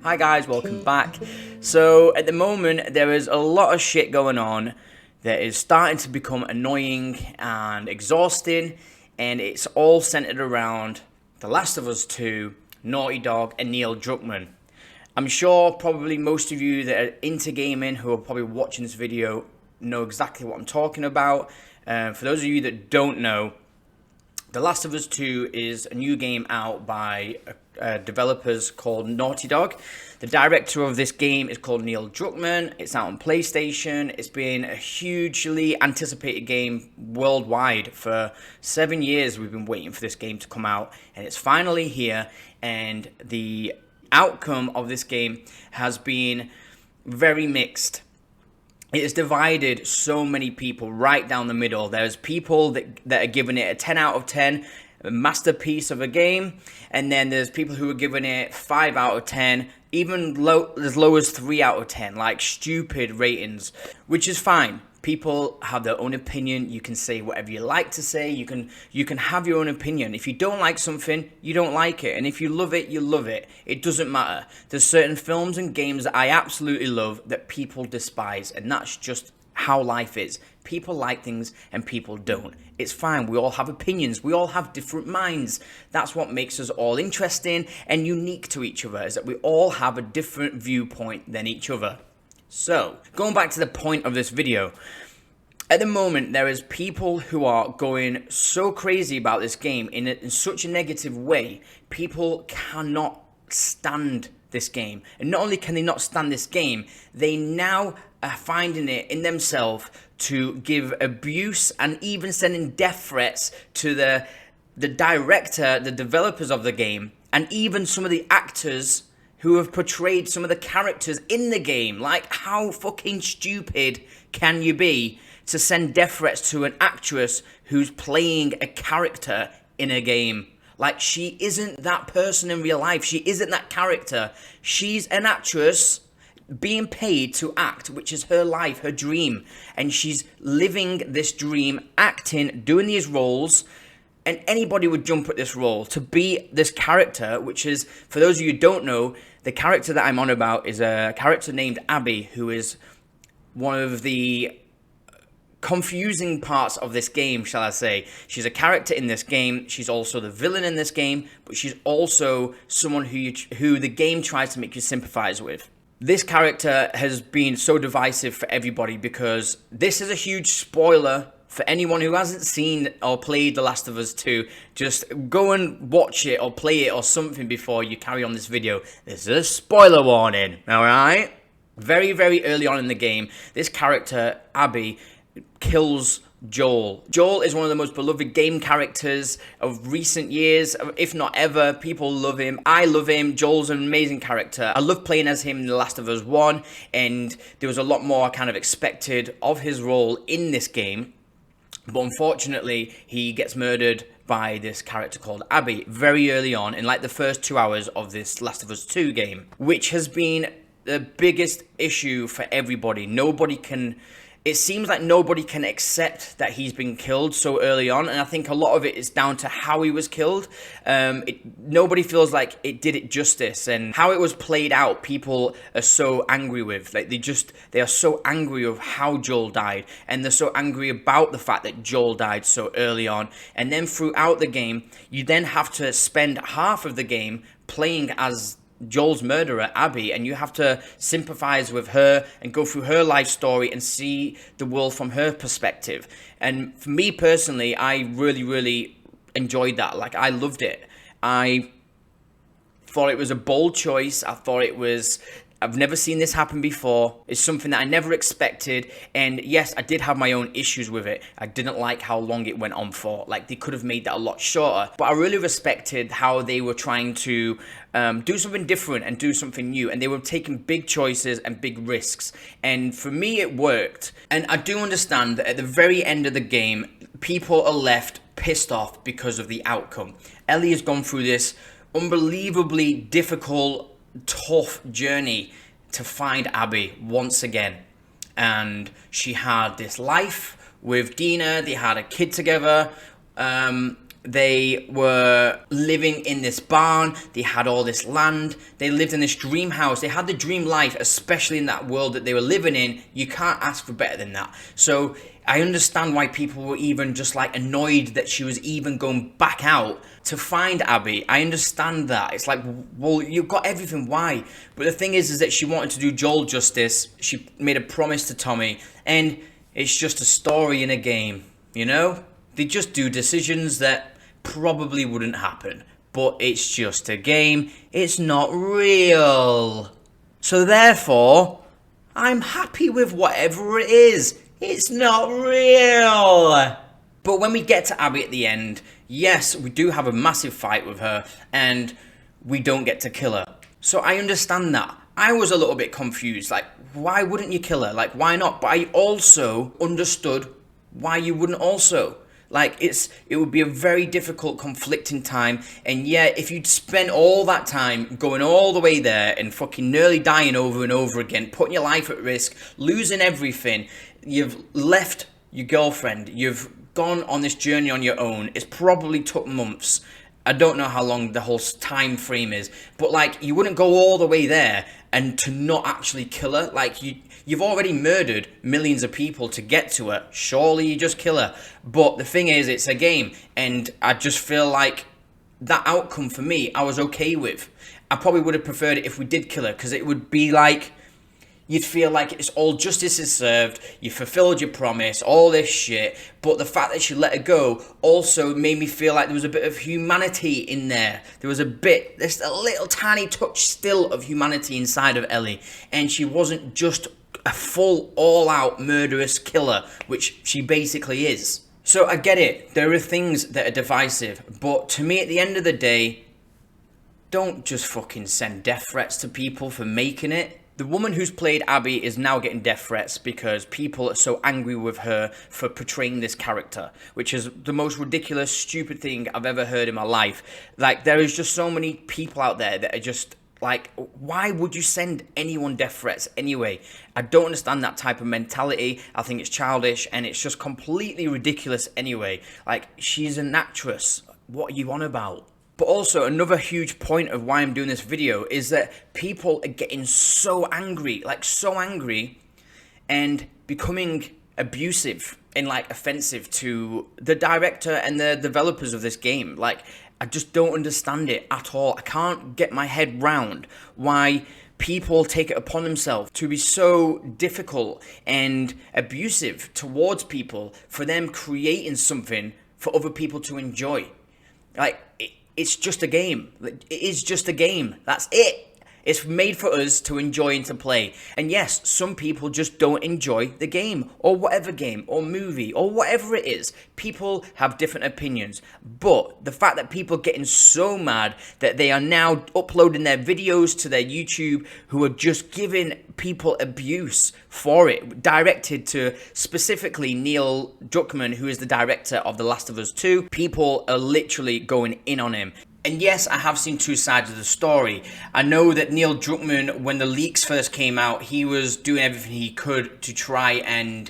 Hi guys, welcome back. So at the moment there is a lot of shit going on that is starting to become annoying and exhausting, and it's all centered around The Last of Us 2, Naughtydog and Neil Druckmann. I'm sure probably most of you that are into gaming who are probably watching this video know exactly what I'm talking about. For those of you that don't know, The Last of Us 2 is a new game out by developers called Naughtydog. The director of this game is called Neil Druckmann. It's out on PlayStation. It's been a hugely anticipated game worldwide. For 7 years we've been waiting for this game to come out, and it's finally here, and the outcome of this game has been very mixed. It has divided so many people right down the middle. There's people that are giving it a 10 out of 10, a masterpiece of a game. And then there's people who are giving it 5 out of 10, even as low as 3 out of 10, like stupid ratings, which is fine. People have their own opinion. You can say whatever you like to say. You can have your own opinion. If you don't like something, you don't like it. And if you love it, you love it. It doesn't matter. There's certain films and games that I absolutely love that people despise. And that's just how life is. People like things and people don't. It's fine. We all have opinions. We all have different minds. That's what makes us all interesting and unique to each other, is that we all have a different viewpoint than each other. So, going back to the point of this video, at the moment there is people who are going so crazy about this game in such a negative way. People cannot stand this game. And not only can they not stand this game, they now are finding it in themselves to give abuse and even sending death threats to the director, the developers of the game, and even some of the actors who have portrayed some of the characters in the game. Like, how fucking stupid can you be to send death threats to an actress who's playing a character in a game? Like, she isn't that person in real life. She isn't that character. She's an actress being paid to act, which is her life, her dream. And she's living this dream, acting, doing these roles. And anybody would jump at this role to be this character, which is, for those of you who don't know, the character that I'm on about is a character named Abby, who is one of the confusing parts of this game, shall I say. She's a character in this game. She's also the villain in this game, but she's also someone who the game tries to make you sympathize with. This character has been so divisive for everybody because this is a huge spoiler for anyone who hasn't seen or played The Last of Us 2. Just go and watch it or play it or something before you carry on this video. This is a spoiler warning, alright? Very, very early on in the game, this character, Abby, kills Joel. Joel is one of the most beloved game characters of recent years, if not ever. People love him. I love him. Joel's an amazing character. I love playing as him in The Last of Us 1, and there was a lot more I kind of expected of his role in this game. But unfortunately, he gets murdered by this character called Abby very early on, in like the first 2 hours of this Last of Us 2 game, which has been the biggest issue for everybody. It seems like nobody can accept that he's been killed so early on, and I think a lot of it is down to how he was killed. Nobody feels like it did it justice, and how it was played out, people are so angry with. Like, they are so angry of how Joel died, and they're so angry about the fact that Joel died so early on. And then throughout the game, you then have to spend half of the game playing as Joel's murderer, Abby, and you have to sympathize with her and go through her life story and see the world from her perspective. And for me personally, I really, really enjoyed that. Like, I loved it. I thought it was a bold choice. I've never seen this happen before. It's something that I never expected. And yes, I did have my own issues with it. I didn't like how long it went on for. Like, they could have made that a lot shorter. But I really respected how they were trying to do something different and do something new. And they were taking big choices and big risks. And for me, it worked. And I do understand that at the very end of the game, people are left pissed off because of the outcome. Ellie has gone through this unbelievably difficult, tough journey to find Abby once again. And she had this life with Dina. They had a kid together. They were living in this barn, they had all this land, they lived in this dream house, they had the dream life, especially in that world that they were living in. You can't ask for better than that. So I understand why people were even just like annoyed that she was even going back out to find Abby. I understand that. It's like, well, you've got everything, why? But the thing is that she wanted to do Joel justice. She made a promise to Tommy, and it's just a story in a game, you know? They just do decisions that probably wouldn't happen, but it's just a game. It's not real. So therefore, I'm happy with whatever it is. It's not real. But when we get to Abby at the end, yes, we do have a massive fight with her, and we don't get to kill her. So I understand that. I was a little bit confused, like, why wouldn't you kill her? Like, why not? But I also understood why you wouldn't also. Like, it would be a very difficult, conflicting time, and yeah, if you'd spent all that time going all the way there and fucking nearly dying over and over again, putting your life at risk, losing everything, you've left your girlfriend, you've gone on this journey on your own, it's probably took months. I don't know how long the whole time frame is, but like, you wouldn't go all the way there and to not actually kill her. Like, you've already murdered millions of people to get to her. Surely you just kill her. But the thing is, it's a game, and I just feel like that outcome for me, I was okay with. I probably would have preferred it if we did kill her, because it would be like, you'd feel like it's all justice is served, you fulfilled your promise, all this shit. But the fact that she let her go also made me feel like there was a bit of humanity in there. There's a little tiny touch still of humanity inside of Ellie. And she wasn't just a full, all-out murderous killer, which she basically is. So I get it, there are things that are divisive. But to me, at the end of the day, don't just fucking send death threats to people for making it. The woman who's played Abby is now getting death threats because people are so angry with her for portraying this character, which is the most ridiculous, stupid thing I've ever heard in my life. Like, there is just so many people out there that are just like, why would you send anyone death threats anyway? I don't understand that type of mentality. I think it's childish, and it's just completely ridiculous anyway. Like, she's an actress. What are you on about? But also, another huge point of why I'm doing this video is that people are getting so angry, like so angry, and becoming abusive and like offensive to the director and the developers of this game. Like, I just don't understand it at all. I can't get my head round why people take it upon themselves to be so difficult and abusive towards people for them creating something for other people to enjoy. Like, it's just a game. It is just a game. That's it. It's made for us to enjoy and to play. And yes, some people just don't enjoy the game, or whatever game, or movie, or whatever it is. People have different opinions. But the fact that people are getting so mad that they are now uploading their videos to their YouTube, who are just giving people abuse for it, directed to specifically Neil Druckmann, who is the director of The Last of Us 2. People are literally going in on him. And yes, I have seen two sides of the story. I know that Neil Druckmann, when the leaks first came out, he was doing everything he could to try and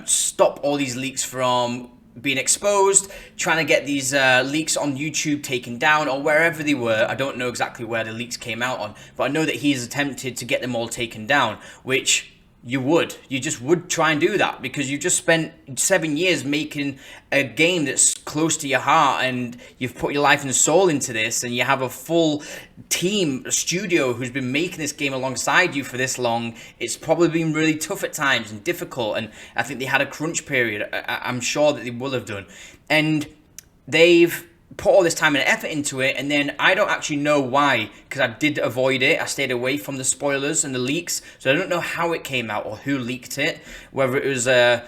stop all these leaks from being exposed, trying to get these leaks on YouTube taken down, or wherever they were. I don't know exactly where the leaks came out on, but I know that he's attempted to get them all taken down, which you just would try and do that, because you just spent 7 years making a game that's close to your heart, and you've put your life and soul into this, and you have a full team, a studio who's been making this game alongside you for this long. It's probably been really tough at times and difficult, and I think they had a crunch period. I'm sure that they will have done, and they've put all this time and effort into it, and then I don't actually know why, because I did avoid it. I stayed away from the spoilers and the leaks, so I don't know how it came out or who leaked it, whether it was a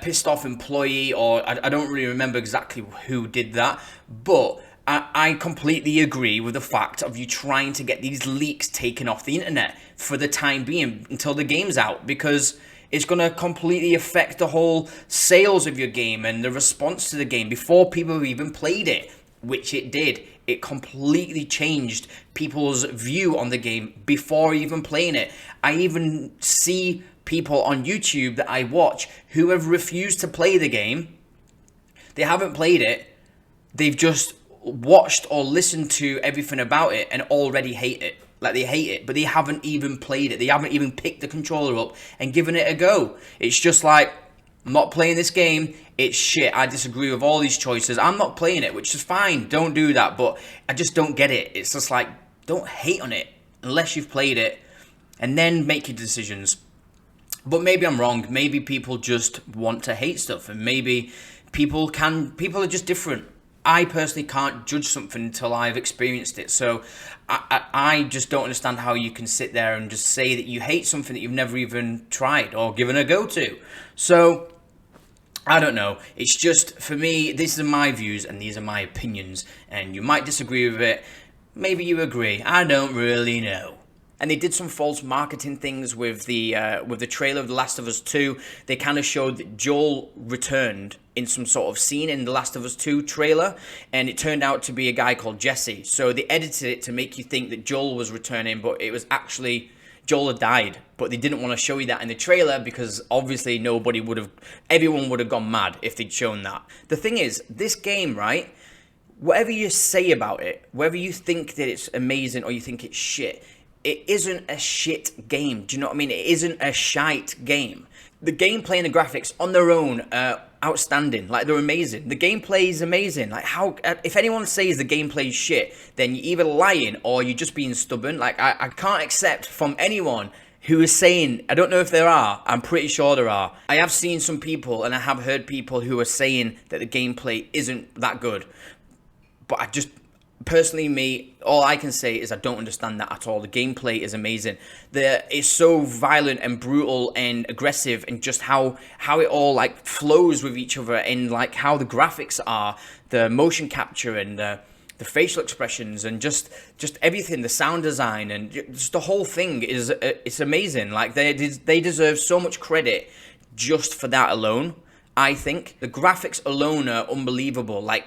pissed off employee, or I don't really remember exactly who did that. But I completely agree with the fact of you trying to get these leaks taken off the internet for the time being until the game's out, because it's going to completely affect the whole sales of your game and the response to the game before people have even played it, which it did. It completely changed people's view on the game before even playing it. I even see people on YouTube that I watch who have refused to play the game. They haven't played it. they've just watched or listened to everything about it and already hate it. Like, they hate it, but they haven't even played it. They haven't even picked the controller up and given it a go. It's just like, I'm not playing this game. It's shit. I disagree with all these choices. I'm not playing it, which is fine. Don't do that. But I just don't get it. It's just like, don't hate on it unless you've played it, and then make your decisions. But maybe I'm wrong. Maybe people just want to hate stuff, and maybe people are just different. I personally can't judge something until I've experienced it. So I just don't understand how you can sit there and just say that you hate something that you've never even tried or given a go to. So I don't know. It's just, for me, these are my views and these are my opinions. And you might disagree with it. Maybe you agree. I don't really know. And they did some false marketing things with the trailer of The Last of Us 2. They kind of showed that Joel returned in some sort of scene in The Last of Us 2 trailer, and it turned out to be a guy called Jesse. So they edited it to make you think that Joel was returning, but it was actually Joel had died. But they didn't want to show you that in the trailer because obviously everyone would have gone mad if they'd shown that. The thing is, this game, right? Whatever you say about it, whether you think that it's amazing or you think it's shit, it isn't a shit game. Do you know what I mean? It isn't a shite game. The gameplay and the graphics on their own are outstanding. Like, they're amazing. The gameplay is amazing. Like, how, if anyone says the gameplay is shit, then you're either lying or you're just being stubborn. Like, I can't accept from anyone who is saying, I don't know if there are, I'm pretty sure there are. I have seen some people and I have heard people who are saying that the gameplay isn't that good. But personally, me, all I can say is I don't understand that at all. The gameplay is amazing. It's so violent and brutal and aggressive, and just how it all like flows with each other, and like how the graphics are, the motion capture and the facial expressions, and just everything, the sound design, and just the whole thing is it's amazing. Like, they deserve so much credit just for that alone. I think the graphics alone are unbelievable. Like,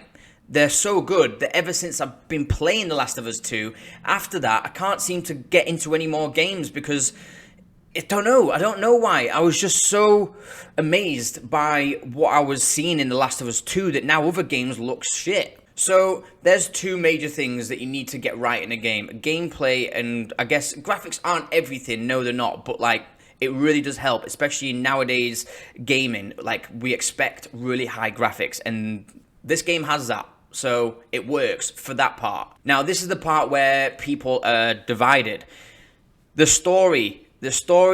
they're so good that ever since I've been playing The Last of Us 2, after that, I can't seem to get into any more games because I don't know why. I was just so amazed by what I was seeing in The Last of Us 2 that now other games look shit. So there's two major things that you need to get right in a game. Gameplay, and I guess graphics aren't everything. No, they're not. But like, it really does help, especially in nowadays gaming. Like, we expect really high graphics, and this game has that. So it works for that part. Now, this is the part where people are divided. The story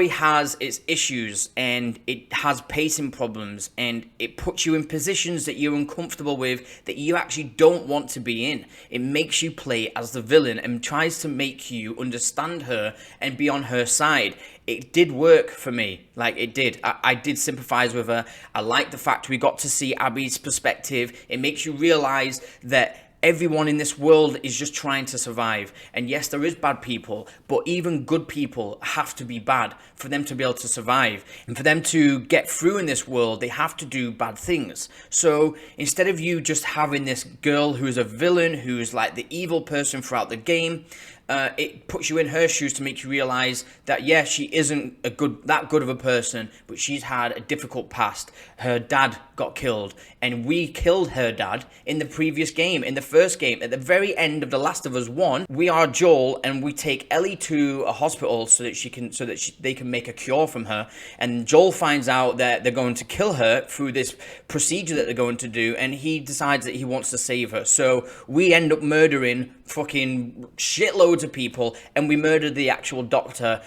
has its issues, and it has pacing problems, and it puts you in positions that you're uncomfortable with, that you actually don't want to be in. It makes you play as the villain and tries to make you understand her and be on her side. It did work for me. Like, it did. I did sympathize with her. I like the fact we got to see Abby's perspective. It makes you realize that everyone in this world is just trying to survive. And yes, there is bad people, but even good people have to be bad for them to be able to survive. And for them to get through in this world, they have to do bad things. So instead of you just having this girl who's a villain, who's like the evil person throughout the game, it puts you in her shoes to make you realize that, yeah, she isn't that good of a person, but she's had a difficult past. Her dad got killed, and we killed her dad in the previous game, in the first game. At the very end of The Last of Us 1, we are Joel, and we take Ellie to a hospital so that they can make a cure from her. And Joel finds out that they're going to kill her through this procedure that they're going to do, and he decides that he wants to save her. So we end up murdering fucking shitloads of people, and we murdered the actual doctor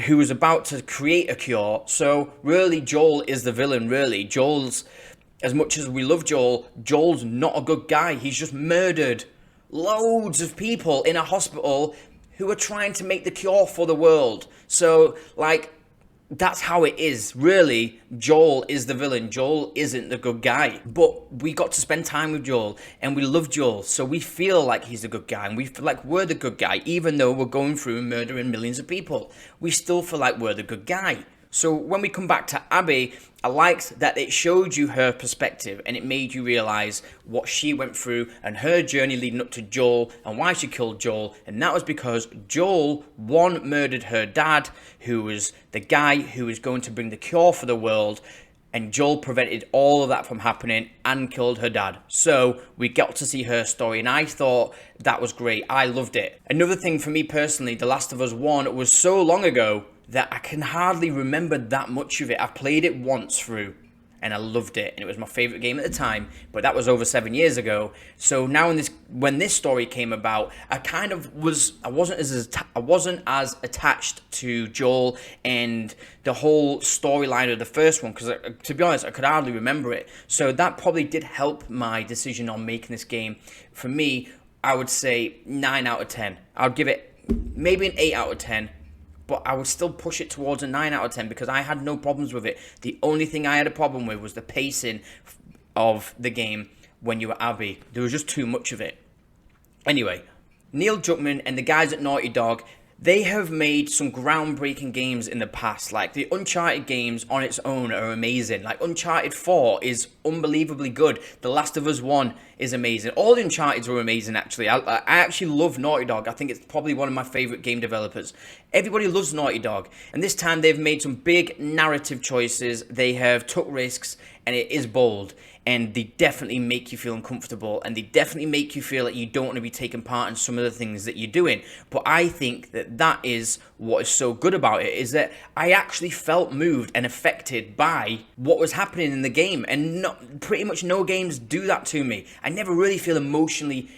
who was about to create a cure. So really, Joel is the villain. Really, as much as we love Joel's not a good guy. He's just murdered loads of people in a hospital who are trying to make the cure for the world. So like, that's how it is. Really, Joel is the villain. Joel isn't the good guy. But we got to spend time with Joel, and we love Joel, so we feel like he's the good guy, and we feel like we're the good guy. Even though we're going through and murdering millions of people, we still feel like we're the good guy. So when we come back to Abby, I liked that it showed you her perspective, and it made you realize what she went through and her journey leading up to Joel and why she killed Joel. And that was because Joel, one, murdered her dad, who was the guy who was going to bring the cure for the world. And Joel prevented all of that from happening and killed her dad. So we got to see her story, and I thought that was great. I loved it. Another thing for me personally, The Last of Us 1 was so long ago that I can hardly remember that much of it. I played it once through, and I loved it, and it was my favorite game at the time, but that was over 7 years ago. So now when this story came about, I wasn't as attached to Joel and the whole storyline of the first one, because to be honest, I could hardly remember it. So that probably did help my decision on making this game. For me, I would say 9 out of 10. I would give it maybe an 8 out of 10. But I would still push it towards a 9 out of 10 because I had no problems with it. The only thing I had a problem with was the pacing of the game when you were Abby. There was just too much of it. Anyway, Neil Druckmann and the guys at Naughty Dog, they have made some groundbreaking games in the past. Like, the Uncharted games on its own are amazing. Like, Uncharted 4 is unbelievably good. The Last of Us 1 is amazing. All the Uncharteds were amazing, actually. I actually love Naughty Dog. I think it's probably one of my favorite game developers. Everybody loves Naughty Dog. And this time they've made some big narrative choices. They have took risks, and it is bold. And they definitely make you feel uncomfortable, and they definitely make you feel like you don't want to be taking part in some of the things that you're doing. But I think that is what is so good about it, is that I actually felt moved and affected by what was happening in the game, and pretty much no games do that to me. I never really feel emotionally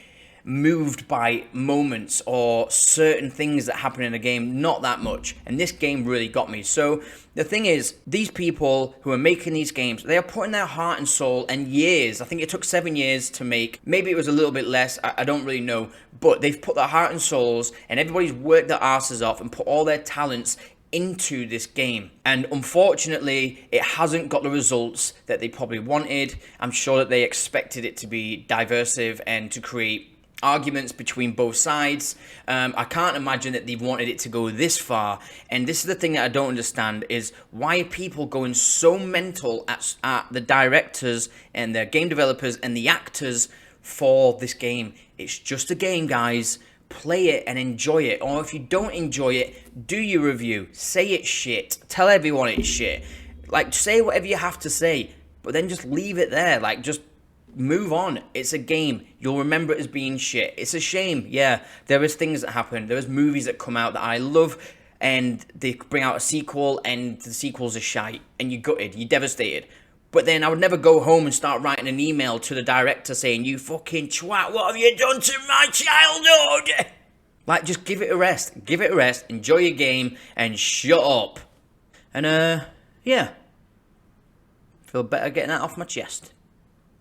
moved by moments or certain things that happen in a game, not that much, and this game really got me. So the thing is, these people who are making these games, they are putting their heart and soul and years. I think it took 7 years to make. Maybe it was a little bit less, I don't really know, but they've put their heart and souls, and everybody's worked their asses off and put all their talents into this game. And unfortunately, it hasn't got the results that they probably wanted. I'm sure that they expected it to be diversive and to create arguments between both sides. I can't imagine that they wanted it to go this far. And this is the thing that I don't understand, is why are people going so mental at the directors and the game developers and the actors for this game? It's just a game, guys. Play it and enjoy it. Or if you don't enjoy it, do your review. Say it's shit. Tell everyone it's shit. Like, say whatever you have to say, but then just leave it there. Like, just move on. It's a game. You'll remember it as being shit. It's a shame. Yeah, there is things that happen. There is movies that come out that I love, and they bring out a sequel, and the sequels are shite, and you're gutted. You're devastated. But then I would never go home and start writing an email to the director saying, "You fucking twat, what have you done to my childhood?" Like, just give it a rest. Give it a rest. Enjoy your game and shut up. And, yeah. Feel better getting that off my chest.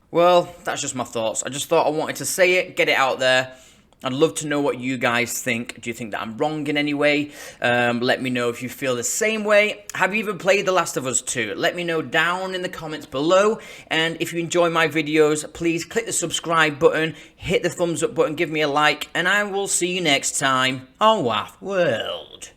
Well, that's just my thoughts. I just thought I wanted to say it, get it out there. I'd love to know what you guys think. Do you think that I'm wrong in any way? Let me know if you feel the same way. Have you even played The Last of Us 2? Let me know down in the comments below. And if you enjoy my videos, please click the subscribe button, hit the thumbs up button, give me a like, and I will see you next time on wAFF World.